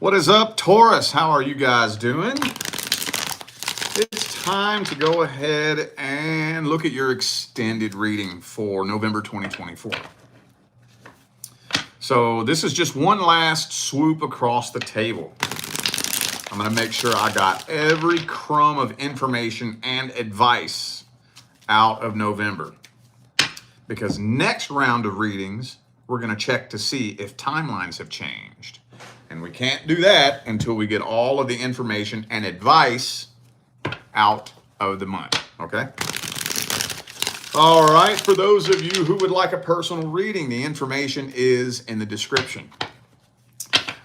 What is up, Taurus? How are you guys doing? It's time to go ahead and look at your extended reading for November 2024. So this is just one last swoop across the table. I'm going to make sure I got every crumb of information and advice out of November. Because next round of readings, we're going to check to see if timelines have changed. And we can't do that until we get all of the information and advice out of the month, okay? All right, for those of you who would like a personal reading, the information is in the description.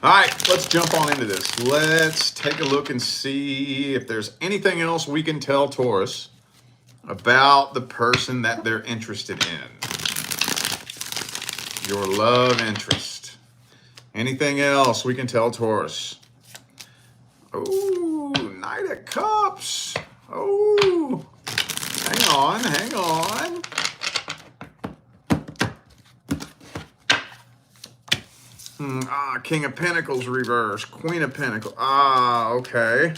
All right, let's jump on into this. Let's take a look and see if there's anything else we can tell Taurus about the person that they're interested in. Your love interest. Anything else we can tell Taurus? Oh, Knight of Cups. Oh, hang on. King of Pentacles reverse. Queen of Pentacles. Okay.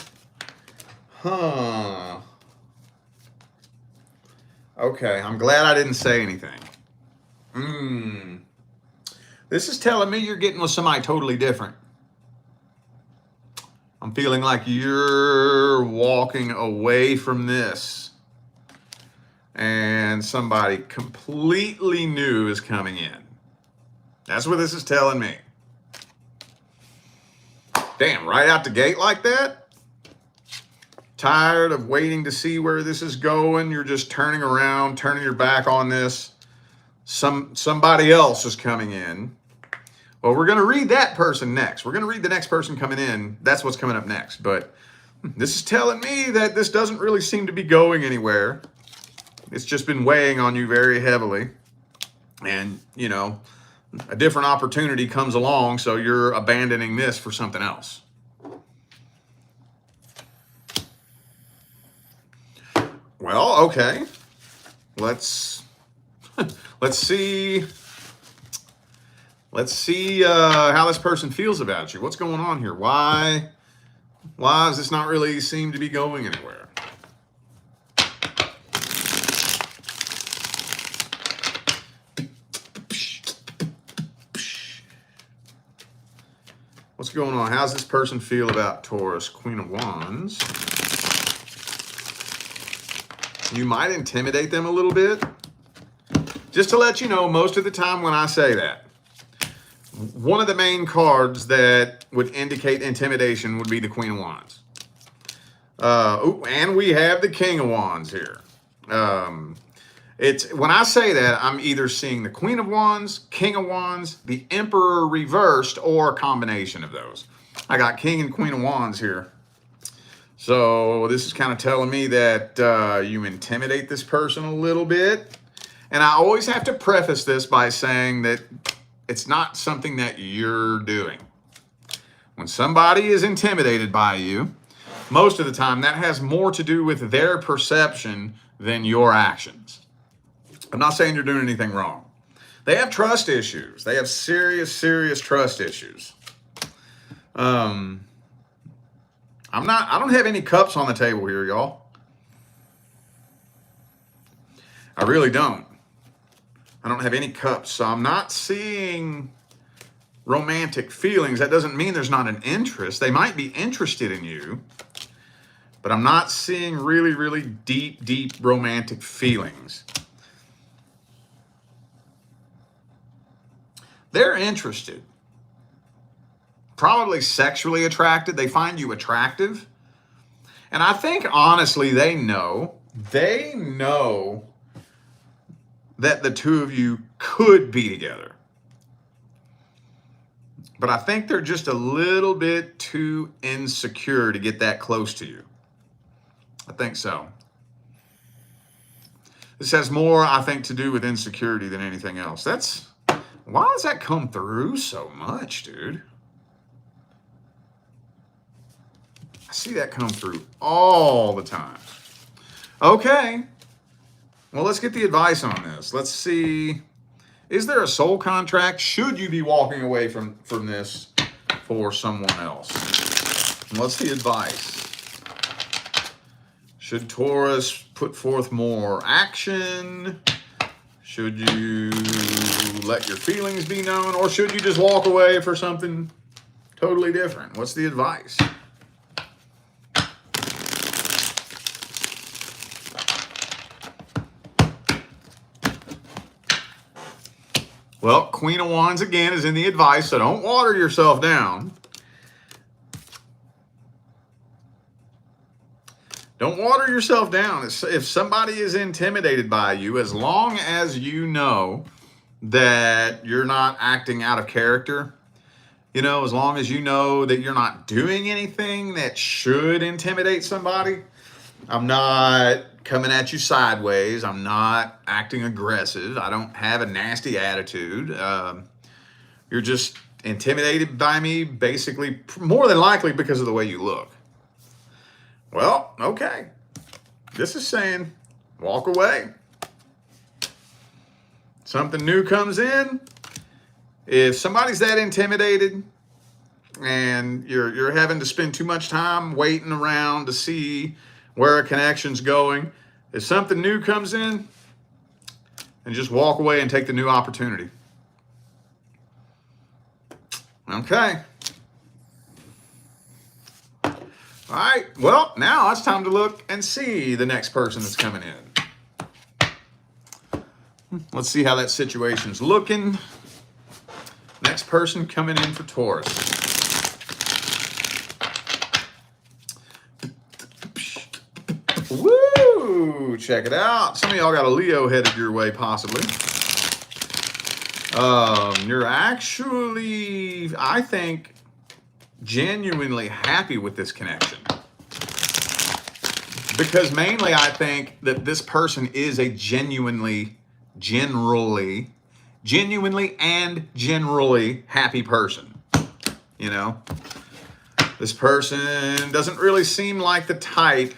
Okay, I'm glad I didn't say anything. This is telling me you're getting with somebody totally different. I'm feeling like you're walking away from this and somebody completely new is coming in. That's what this is telling me. Damn, right out the gate like that? Tired of waiting to see where this is going? You're just turning around, turning your back on this. Somebody else is coming in. Well, we're going to read that person next. We're going to read the next person coming in. That's what's coming up next. But this is telling me that this doesn't really seem to be going anywhere. It's just been weighing on you very heavily. And, you know, a different opportunity comes along, so you're abandoning this for something else. Well, okay. Let's see. Let's see how this person feels about you. What's going on here? Why does this not really seem to be going anywhere? What's going on? How's this person feel about Taurus? Queen of Wands. You might intimidate them a little bit. Just to let you know, most of the time when I say that, one of the main cards that would indicate intimidation would be the Queen of Wands. And we have the King of Wands here. It's when I say that, I'm either seeing the Queen of Wands, King of Wands, the Emperor reversed, or a combination of those. I got King and Queen of Wands here. So this is kind of telling me that you intimidate this person a little bit. And I always have to preface this by saying that it's not something that you're doing. When somebody is intimidated by you, most of the time that has more to do with their perception than your actions. I'm not saying you're doing anything wrong. They have trust issues. They have serious trust issues. I don't have any cups on the table here, y'all. I really don't. I don't have any cups, so I'm not seeing romantic feelings. That doesn't mean there's not an interest. They might be interested in you, but I'm not seeing really deep romantic feelings. They're interested. Probably sexually attracted. They find you attractive. And I think, honestly, they know that the two of you could be together. But I think they're just a little bit too insecure to get that close to you. I think so. This has more, I think, to do with insecurity than anything else. Why does that come through so much, dude? I see that come through all the time. Okay. Well, let's get the advice on this. Let's see. Is there a soul contract? Should you be walking away from this for someone else. What's the advice? Should Taurus put forth more action? Should you let your feelings be known? Or should you just walk away for something totally different? What's the advice? Well, Queen of Wands again is in the advice, so don't water yourself down. Don't water yourself down. If somebody is intimidated by you, as long as you know that you're not acting out of character, you know, as long as you know that you're not doing anything that should intimidate somebody, I'm not coming at you sideways. I'm not acting aggressive. I don't have a nasty attitude. You're just intimidated by me, basically, more than likely because of the way you look. Well, okay. This is saying walk away. Something new comes in. If somebody's that intimidated and you're having to spend too much time waiting around to see where a connection's going, if something new comes in, and just walk away and take the new opportunity. Okay. All right. Well, now it's time to look and see the next person that's coming in. Let's see how that situation's looking. Next person coming in for Taurus. Woo! Check it out. Some of y'all got a Leo headed your way, possibly. You're actually, I think, genuinely happy with this connection. Because mainly I think that this person is a genuinely and generally happy person. You know? This person doesn't really seem like the type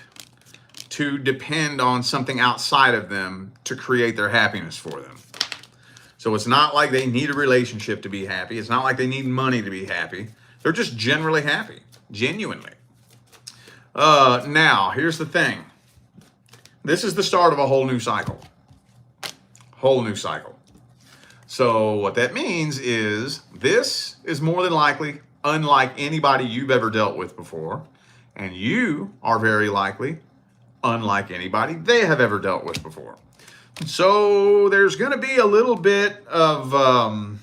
to depend on something outside of them to create their happiness for them. So it's not like they need a relationship to be happy. It's not like they need money to be happy. They're just generally happy, genuinely. Now, here's the thing. This is the start of a whole new cycle. Whole new cycle. So what that means is this is more than likely unlike anybody you've ever dealt with before. And you are very likely unlike anybody they have ever dealt with before. So there's going to be a little bit of, I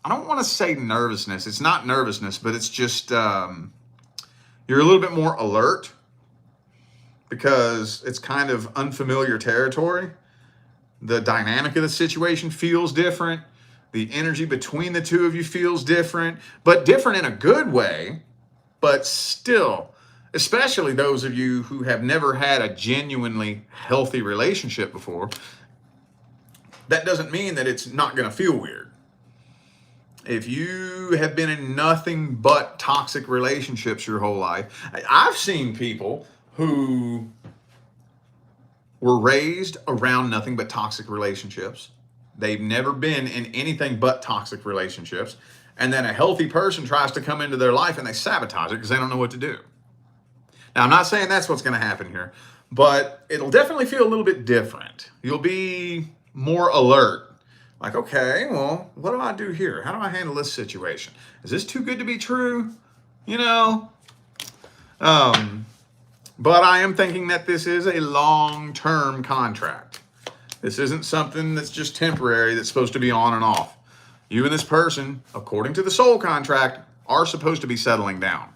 don't want to say nervousness. It's not nervousness, but it's just, you're a little bit more alert because it's kind of unfamiliar territory. The dynamic of the situation feels different. The energy between the two of you feels different, but different in a good way, but still, especially those of you who have never had a genuinely healthy relationship before, that doesn't mean that it's not going to feel weird. If you have been in nothing but toxic relationships your whole life, I've seen people who were raised around nothing but toxic relationships. They've never been in anything but toxic relationships. And then a healthy person tries to come into their life and they sabotage it because they don't know what to do. Now, I'm not saying that's what's going to happen here, but it'll definitely feel a little bit different. You'll be more alert. Like, okay, well, what do I do here? How do I handle this situation? Is this too good to be true? You know? But I am thinking that this is a long-term contract. This isn't something that's just temporary that's supposed to be on and off. You and this person, according to the soul contract, are supposed to be settling down.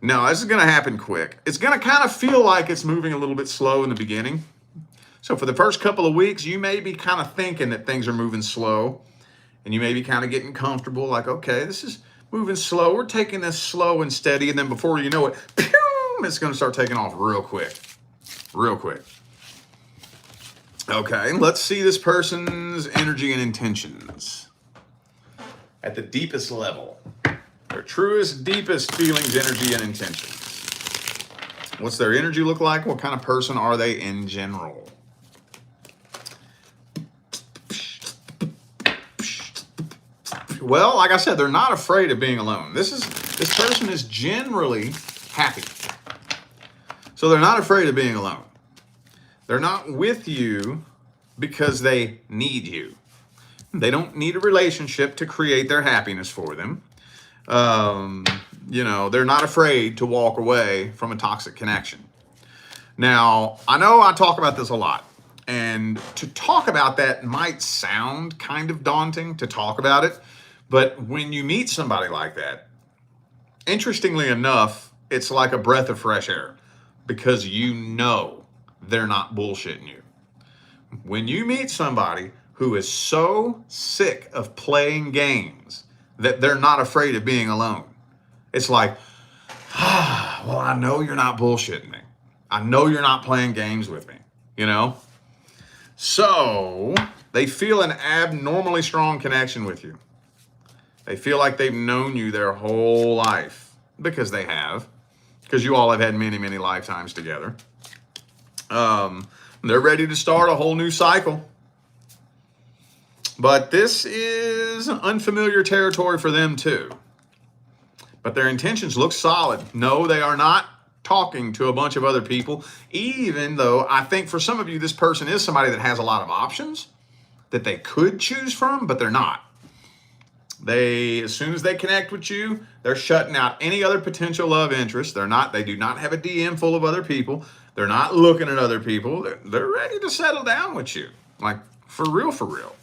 No, this is going to happen quick. It's going to kind of feel like it's moving a little bit slow in the beginning. So for the first couple of weeks, you may be kind of thinking that things are moving slow. And you may be kind of getting comfortable, like, okay, this is moving slow. We're taking this slow and steady. And then before you know it, pew, it's going to start taking off real quick. Real quick. Okay, let's see this person's energy and intentions. At the deepest level. Their truest, deepest feelings, energy, and intentions. What's their energy look like? What kind of person are they in general? Well, like I said, they're not afraid of being alone. This person is generally happy. So they're not afraid of being alone. They're not with you because they need you. They don't need a relationship to create their happiness for them. They're not afraid to walk away from a toxic connection. Now, I know I talk about this a lot, and to talk about that might sound kind of daunting to talk about it, but when you meet somebody like that, interestingly enough, it's like a breath of fresh air because you know they're not bullshitting you. When you meet somebody who is so sick of playing games that they're not afraid of being alone, it's like, well, I know you're not bullshitting me. I know you're not playing games with me, So they feel an abnormally strong connection with you. They feel like they've known you their whole life, because they have, because you all have had many, many lifetimes together. They're ready to start a whole new cycle. But this is unfamiliar territory for them too. But their intentions look solid. No, they are not talking to a bunch of other people, even though I think for some of you, this person is somebody that has a lot of options that they could choose from, but they're not. As soon as they connect with you, they're shutting out any other potential love interest. They do not have a DM full of other people. They're not looking at other people. They're ready to settle down with you. Like, for real, for real.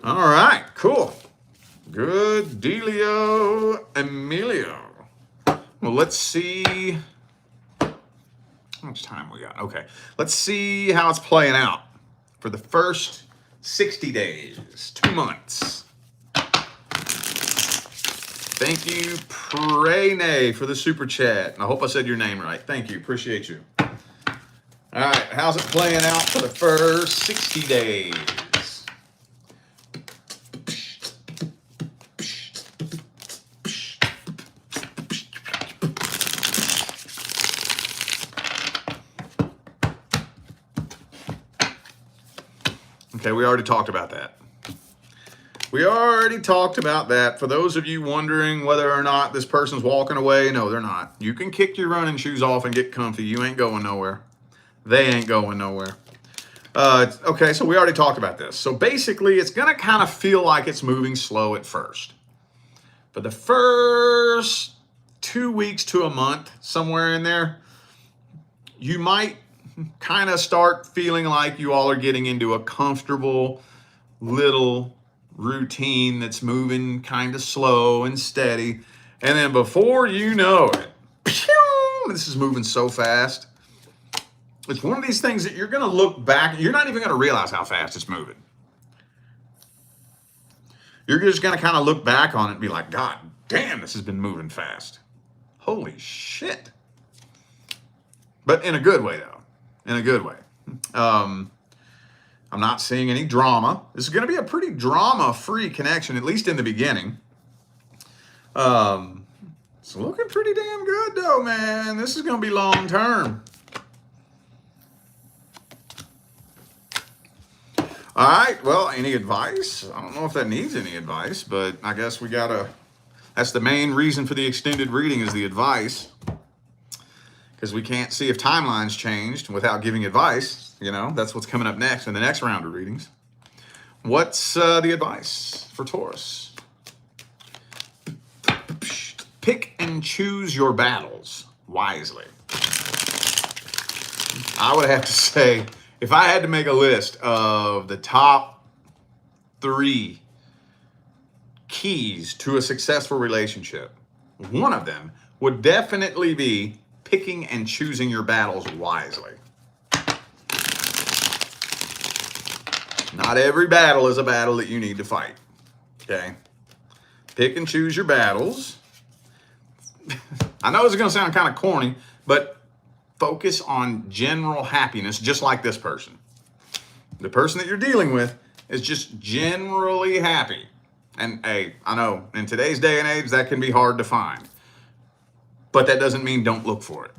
All right, cool. Good dealio, Emilio. Well, let's see how much time we got. Okay, let's see how it's playing out for the first 60 days, 2 months. Thank you, Prene, for the super chat. I hope I said your name right. Thank you, appreciate you. All right, how's it playing out for the first 60 days? Okay, we already talked about that. For those of you wondering whether or not this person's walking away, no, they're not. You can kick your running shoes off and get comfy. You ain't going nowhere. They ain't going nowhere. Okay, so we already talked about this. So basically, it's going to kind of feel like it's moving slow at first. For the first 2 weeks to a month, somewhere in there, you might kind of start feeling like you all are getting into a comfortable little routine that's moving kind of slow and steady. And then before you know it, this is moving so fast. It's one of these things that you're going to look back, you're not even going to realize how fast it's moving. You're just going to kind of look back on it and be like, God damn, this has been moving fast. Holy shit. But in a good way, though. In a good way. I'm not seeing any drama. This is going to be a pretty drama-free connection, at least in the beginning. It's looking pretty damn good, though, man. This is going to be long-term. All right, well, any advice? I don't know if that needs any advice, but I guess we gotta, that's the main reason for the extended reading is the advice. Because we can't see if timelines changed without giving advice. That's what's coming up next in the next round of readings. What's the advice for Taurus? Pick and choose your battles wisely. I would have to say, if I had to make a list of the top 3 keys to a successful relationship, one of them would definitely be picking and choosing your battles wisely. Not every battle is a battle that you need to fight. Okay? Pick and choose your battles. I know it's going to sound kind of corny, but focus on general happiness, just like this person. The person that you're dealing with is just generally happy. And hey, I know in today's day and age, that can be hard to find. But that doesn't mean don't look for it.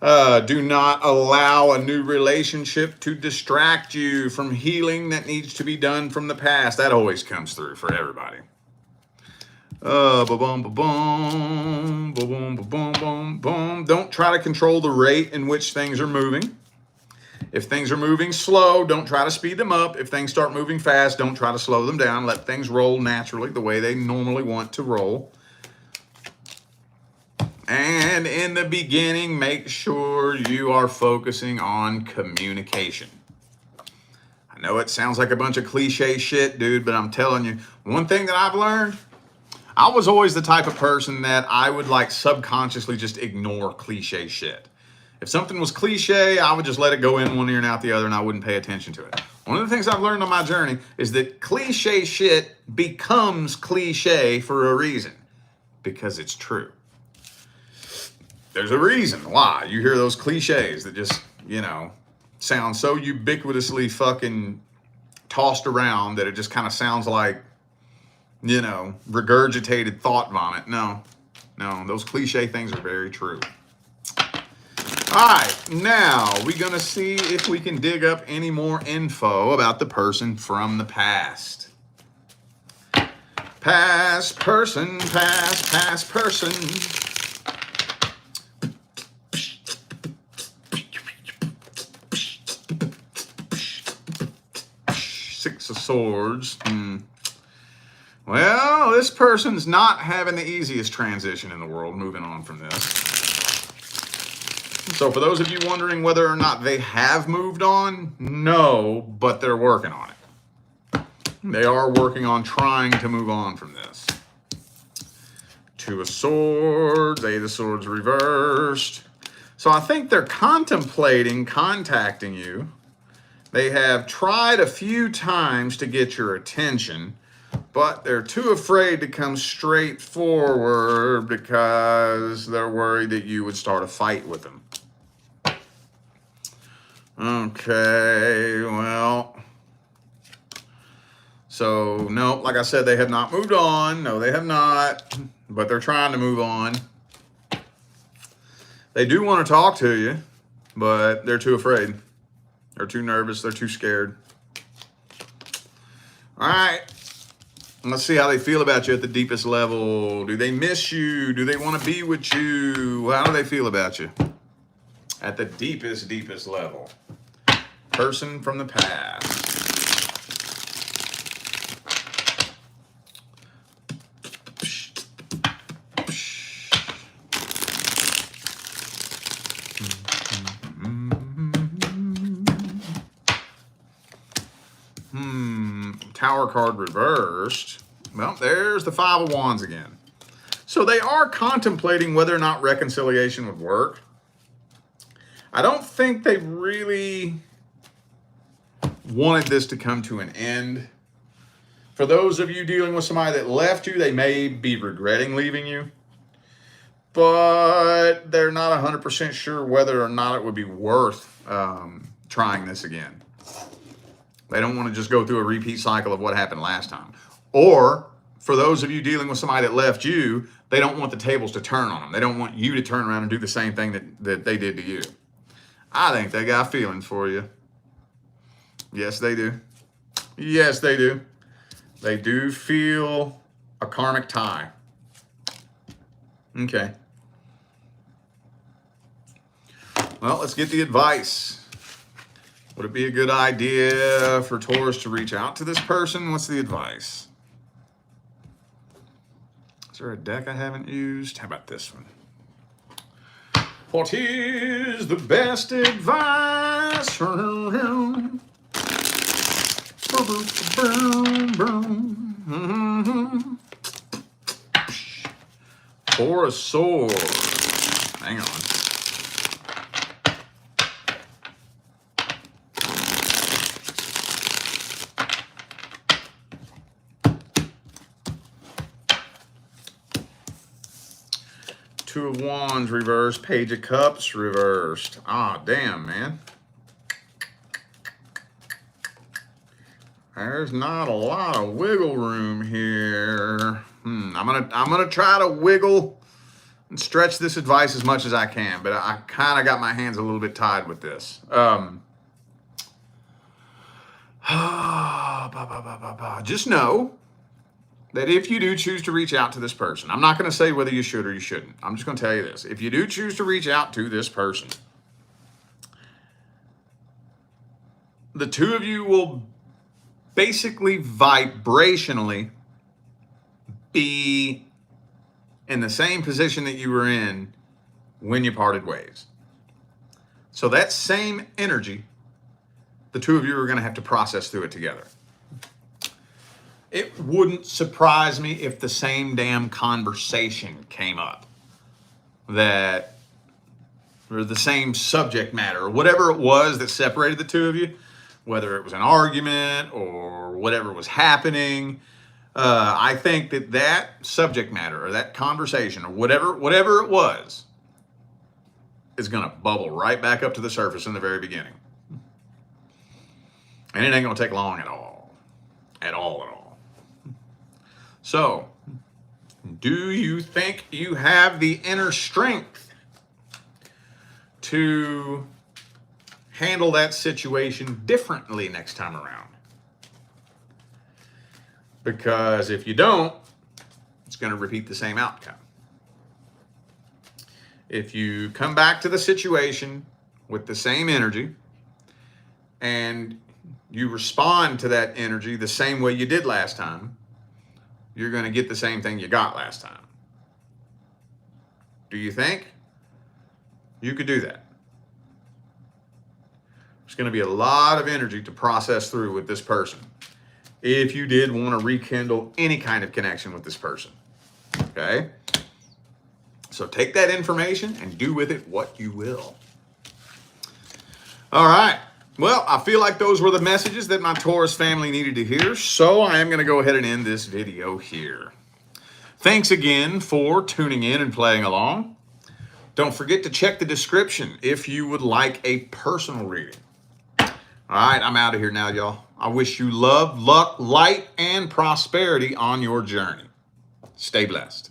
Do not allow a new relationship to distract you from healing that needs to be done from the past. That always comes through for everybody. Ba-boom, ba-boom, ba-boom, ba-boom, boom, boom. Don't try to control the rate in which things are moving. If things are moving slow, don't try to speed them up. If things start moving fast, don't try to slow them down. Let things roll naturally the way they normally want to roll. And in the beginning, make sure you are focusing on communication. I know it sounds like a bunch of cliche shit, dude, but I'm telling you, one thing that I've learned, I was always the type of person that I would like subconsciously just ignore cliche shit. If something was cliche, I would just let it go in one ear and out the other, and I wouldn't pay attention to it. One of the things I've learned on my journey is that cliche shit becomes cliche for a reason, because it's true. There's a reason why you hear those cliches that just, sound so ubiquitously fucking tossed around that it just kind of sounds like, regurgitated thought vomit. No, those cliche things are very true. All right, now we're going to see if we can dig up any more info about the person from the past. Past person, past person. Six of Swords. Well, this person's not having the easiest transition in the world moving on from this. So for those of you wondering whether or not they have moved on, no, but they're working on it. They are working on trying to move on from this. Two of Swords, Eight of Swords reversed. So I think they're contemplating contacting you. They have tried a few times to get your attention, but they're too afraid to come straight forward because they're worried that you would start a fight with them. Okay, well, so no, like I said, they have not moved on. No, they have not, but they're trying to move on. They do want to talk to you, but they're too afraid. They're too nervous. They're too scared. All right. Let's see how they feel about you at the deepest level. Do they miss you? Do they want to be with you? How do they feel about you at the deepest level? Person from the past. Tower card reversed. Well, there's the Five of Wands again. So they are contemplating whether or not reconciliation would work. I don't think they really wanted this to come to an end. For those of you dealing with somebody that left you, they may be regretting leaving you, but they're not 100% sure whether or not it would be worth trying this again. They don't want to just go through a repeat cycle of what happened last time. Or for those of you dealing with somebody that left you, they don't want the tables to turn on them. They don't want you to turn around and do the same thing that they did to you. I think they got feelings for you. Yes, they do. Yes, they do. They do feel a karmic tie. Okay. Well, let's get the advice. Would it be a good idea for Taurus to reach out to this person? What's the advice? Is there a deck I haven't used? How about this one? What is the best advice? Four of Swords. Hang on. Two of Wands reversed, Page of Cups reversed. Ah, damn, man. There's not a lot of wiggle room here. I'm gonna try to wiggle and stretch this advice as much as I can, but I kind of got my hands a little bit tied with this. Just know that if you do choose to reach out to this person, I'm not going to say whether you should or you shouldn't. I'm just going to tell you this. If you do choose to reach out to this person, the two of you will basically vibrationally be in the same position that you were in when you parted ways. So that same energy, the two of you are going to have to process through it together. It wouldn't surprise me if the same damn conversation came up, that, or the same subject matter, or whatever it was that separated the two of you, whether it was an argument or whatever was happening. I think that subject matter or that conversation or whatever it was is going to bubble right back up to the surface in the very beginning. And it ain't going to take long at all. At all. So, do you think you have the inner strength to handle that situation differently next time around? Because if you don't, it's going to repeat the same outcome. If you come back to the situation with the same energy and you respond to that energy the same way you did last time, you're going to get the same thing you got last time. Do you think you could do that? There's going to be a lot of energy to process through with this person if you did want to rekindle any kind of connection with this person. Okay? So take that information and do with it what you will. All right. Well, I feel like those were the messages that my Taurus family needed to hear, so I am going to go ahead and end this video here. Thanks again for tuning in and playing along. Don't forget to check the description if you would like a personal reading. All right, I'm out of here now, y'all. I wish you love, luck, light, and prosperity on your journey. Stay blessed.